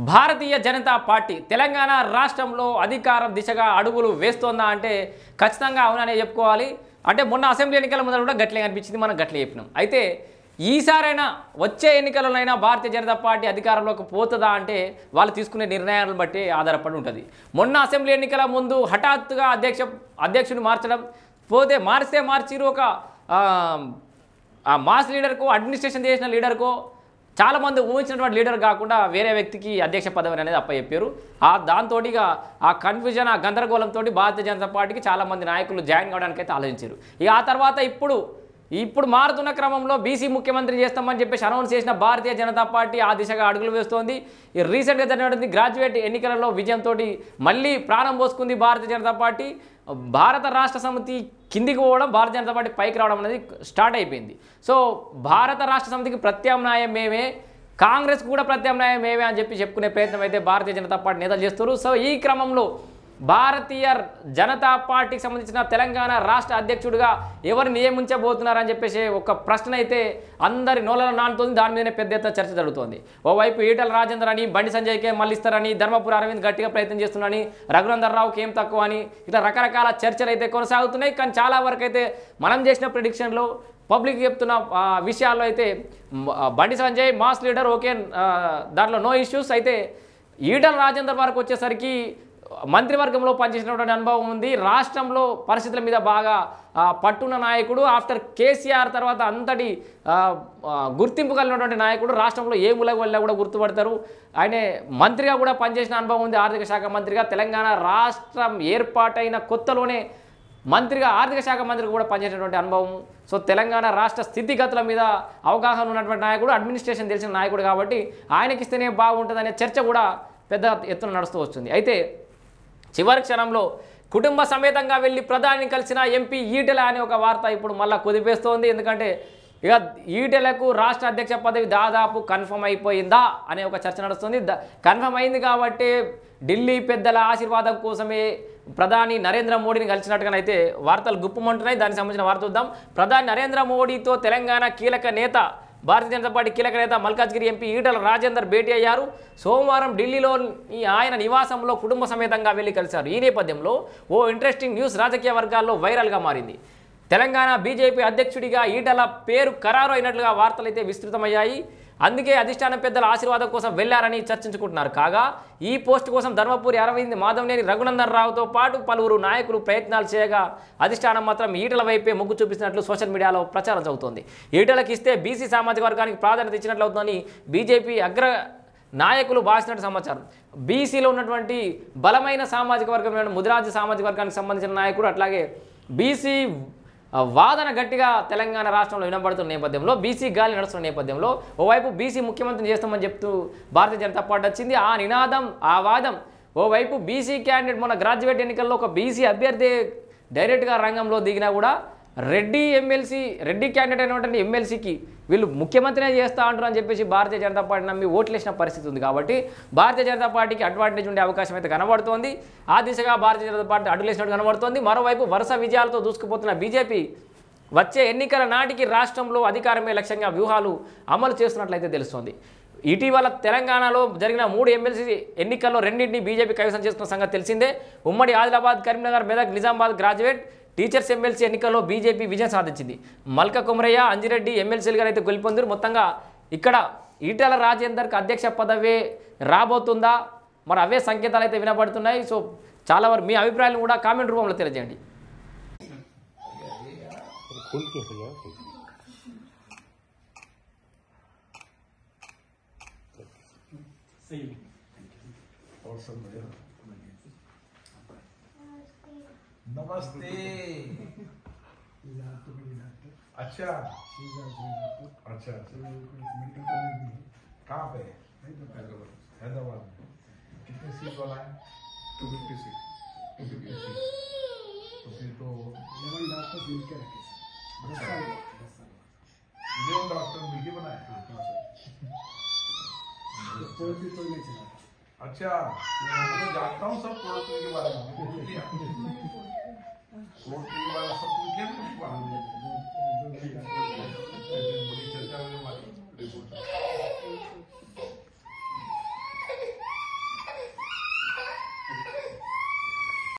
Bharatiya Janata party Telangana రాష్ట్రంలో అధికారం దిశగా అడుగులు వేస్తోందా అంటే ఖచ్చితంగా అవుననే చెప్పుకోవాలి. అంటే మొన్న అసెంబ్లీ ఎన్నికల ముందర కూడా గట్లే అనిపించింది, మనం గట్లే చెప్పినాం. అయితే ఈసారైనా వచ్చే ఎన్నికలలోనైనా భారతీయ జనతా పార్టీ అధికారంలోకి పోతుందా అంటే వాళ్ళు తీసుకునే నిర్ణయాలను బట్టి ఆధారపడి ఉంటుంది. మొన్న అసెంబ్లీ ఎన్నికల ముందు హఠాత్తుగా అధ్యక్షుడిని మార్చడం, పోతే మార్చిరు ఒక మాస్ లీడర్కో అడ్మినిస్ట్రేషన్ చేసిన లీడర్కో చాలామంది ఊహించినటువంటి లీడర్ కాకుండా వేరే వ్యక్తికి అధ్యక్ష పదవి అనేది అప్పచెప్పారు. దాంతో ఆ కన్ఫ్యూజన్, ఆ గందరగోళంతో భారతీయ జనతా పార్టీకి చాలామంది నాయకులు జాయిన్ కావడానికి అయితే ఆలోచించారు. ఇక ఆ తర్వాత ఇప్పుడు మారుతున్న క్రమంలో బీసీ ముఖ్యమంత్రి చేస్తామని చెప్పేసి అనౌన్స్ చేసిన భారతీయ జనతా పార్టీ ఆ దిశగా అడుగులు వేస్తోంది. ఈ రీసెంట్గా జరిగినటువంటి గ్రాడ్యుయేట్ ఎన్నికలలో విజయంతో మళ్ళీ ప్రాణం పోసుకుంది భారతీయ జనతా పార్టీ. భారత రాష్ట్ర సమితి కిందికి పోవడం, భారతీయ జనతా పార్టీ పైకి రావడం అనేది స్టార్ట్ అయిపోయింది. సో భారత రాష్ట్ర సమితికి ప్రత్యామ్నాయం మేమే, కాంగ్రెస్ కూడా ప్రత్యామ్నాయం మేమే అని చెప్పుకునే ప్రయత్నం అయితే భారతీయ జనతా పార్టీ నేతలు చేస్తారు. సో ఈ క్రమంలో భారతీయ జనతా పార్టీకి సంబంధించిన తెలంగాణ రాష్ట్ర అధ్యక్షుడిగా ఎవరు నియమించబోతున్నారని చెప్పేసి ఒక ప్రశ్న అయితే అందరి నోళ్ళలో నానుతోంది. దాని మీదనే పెద్ద ఎత్తున చర్చ జరుగుతోంది. ఓవైపు ఈటల రాజేందర్ అని, బండి సంజయ్కే మళ్ళిస్తారని, ధర్మపురి అరవింద్ గట్టిగా ప్రయత్నం చేస్తున్నారని, రఘునందన్ రావుకి ఏం తక్కువ అని, ఇట్లా రకరకాల చర్చలు అయితే కొనసాగుతున్నాయి. కానీ చాలా వరకు అయితే మనం చేసిన ప్రిడిక్షన్లో పబ్లిక్ చెప్తున్న విషయాల్లో అయితే Bandi Sanjay mass leader okay, దాంట్లో నో ఇష్యూస్. అయితే ఈటల రాజేందర్ వరకు వచ్చేసరికి మంత్రివర్గంలో పనిచేసినటువంటి అనుభవం ఉంది, రాష్ట్రంలో పరిస్థితుల మీద బాగా పట్టున్న నాయకుడు, ఆఫ్టర్ కేసీఆర్ తర్వాత అంతటి గుర్తింపు కలిగినటువంటి నాయకుడు, రాష్ట్రంలో ఏ మూలకు వెళ్ళినా కూడా గుర్తుపడతారు. ఆయనే మంత్రిగా కూడా పనిచేసిన అనుభవం ఉంది, ఆర్థిక శాఖ మంత్రిగా. తెలంగాణ రాష్ట్రం ఏర్పాటైన కొత్తలోనే మంత్రిగా, ఆర్థిక శాఖ మంత్రిగా కూడా పనిచేసినటువంటి అనుభవం. సో తెలంగాణ రాష్ట్ర స్థితిగతుల మీద అవగాహన ఉన్నటువంటి నాయకుడు, అడ్మినిస్ట్రేషన్ తెలిసిన నాయకుడు కాబట్టి ఆయనకి ఇస్తేనే బాగుంటుందనే చర్చ కూడా పెద్ద ఎత్తున నడుస్తూ వస్తుంది. అయితే చివరి క్షణంలో కుటుంబ సమేతంగా వెళ్ళి ప్రధానిని కలిసిన ఎంపీ ఈటెల అనే ఒక వార్త ఇప్పుడు మళ్ళీ కుదిపేస్తోంది. ఎందుకంటే ఇక ఈటెలకు రాష్ట్ర అధ్యక్ష పదవి దాదాపు కన్ఫర్మ్ అయిపోయిందా అనే ఒక చర్చ నడుస్తుంది. కన్ఫర్మ్ అయింది కాబట్టి ఢిల్లీ పెద్దల ఆశీర్వాదం కోసమే ప్రధాని నరేంద్ర మోడీని కలిసినట్టుగానైతే వార్తలు గుప్పమంటున్నాయి. దానికి సంబంధించిన వార్త చూద్దాం. ప్రధాని నరేంద్ర మోడీతో తెలంగాణ కీలక నేత, భారతీయ జనతా పార్టీ కీలక నేత మల్కాజ్గిరి ఎంపీ ఈటల రాజేందర్ భేటీ అయ్యారు. సోమవారం ఢిల్లీలో ఆయన నివాసంలో కుటుంబ సమేతంగా వెళ్ళి కలిశారు. ఈ నేపథ్యంలో ఓ ఇంట్రెస్టింగ్ న్యూస్ రాజకీయ వర్గాల్లో వైరల్గా మారింది. తెలంగాణ బీజేపీ అధ్యక్షుడిగా ఈటల పేరు ఖరారు అయినట్లుగా వార్తలు అయితే విస్తృతమయ్యాయి. అందుకే అధిష్టానం పెద్దల ఆశీర్వాదం కోసం వెళ్లారని చర్చించుకుంటున్నారు. కాగా ఈ పోస్ట్ కోసం ధర్మపురి అరవింద్, మాధవనేని రఘునందన్ రావుతో పాటు పలువురు నాయకులు ప్రయత్నాలు చేయగా అధిష్టానం మాత్రం ఈటల వైపే మొగ్గు చూపిస్తున్నట్లు సోషల్ మీడియాలో ప్రచారం జరుగుతోంది. ఈటలకు ఇస్తే బీసీ సామాజిక వర్గానికి ప్రాధాన్యత ఇచ్చినట్లు అవుతుందని బీజేపీ అగ్ర నాయకులు భావిస్తున్నట్టు సమాచారం. బీసీలో ఉన్నటువంటి బలమైన సామాజిక వర్గం ముదిరాజు సామాజిక వర్గానికి సంబంధించిన నాయకుడు, అట్లాగే బీసీ వాదన గట్టిగా తెలంగాణ రాష్ట్రంలో వినబడుతున్న నేపథ్యంలో, బీసీ గాలి నడుస్తున్న నేపథ్యంలో ఓవైపు బీసీ ముఖ్యమంత్రిని చేస్తామని చెప్తూ భారతీయ జనతా పార్టీ వచ్చింది. ఆ నినాదం, ఆ వాదం ఓవైపు బీసీ క్యాండిడేట్, మన గ్రాడ్యుయేట్ ఎన్నికల్లో ఒక బీసీ అభ్యర్థి డైరెక్ట్గా రంగంలో దిగినా కూడా రెడ్డి క్యాండిడేట్ అయినటువంటి ఎమ్మెల్సీకి వీళ్ళు ముఖ్యమంత్రినే చేస్తూ అంటారు అని చెప్పేసి భారతీయ జనతా పార్టీ నమ్మి ఓట్లేసిన పరిస్థితి ఉంది. కాబట్టి భారతీయ జనతా పార్టీకి అడ్వాంటేజ్ ఉండే అవకాశం అయితే కనబడుతోంది. ఆ దిశగా భారతీయ జనతా పార్టీ అడుగులేసినట్టు కనబడుతోంది. మరోవైపు వరుస విజయాలతో దూసుకుపోతున్న బీజేపీ వచ్చే ఎన్నికల నాటికి రాష్ట్రంలో అధికారమే లక్ష్యంగా వ్యూహాలు అమలు చేస్తున్నట్లయితే తెలుస్తోంది. ఇటీవల తెలంగాణలో జరిగిన 3 ఎమ్మెల్సీ ఎన్నికల్లో రెండింటిని బీజేపీ కైవసం చేసుకున్న సంగతి తెలిసిందే. ఉమ్మడి Adilabad, Karimnagar, Medak, Nizamabad graduate teachers MLC ఎన్నికల్లో బీజేపీ విజయం సాధించింది. మల్క కుమరయ్య, అంజిరెడ్డి ఎమ్మెల్సీలుగా అయితే గెలుపొందారు. మొత్తంగా ఇక్కడ ఈటల రాజేందర్కి అధ్యక్ష పదవి రాబోతుందా, మరి అవే సంకేతాలు అయితే వినబడుతున్నాయి. సో చాలా వరకు మీ అభిప్రాయాలను కూడా కామెంట్ రూపంలో తెలియజేయండి. नमस्ते। अच्छा अच्छा कहाँ पे? हैदराबाद में। कितने सीट वाला है? 256। तो फिर तो 11 डॉक्टर मिलके रखे। 11 डॉक्टर मिलके बनाए। कोई भी तो नहीं चला। अच्छा मैं जानता हूँ सब कोर्ट के बारे में। कोर्ट के बारे में सब पूछ लिया बड़ी चर्चा में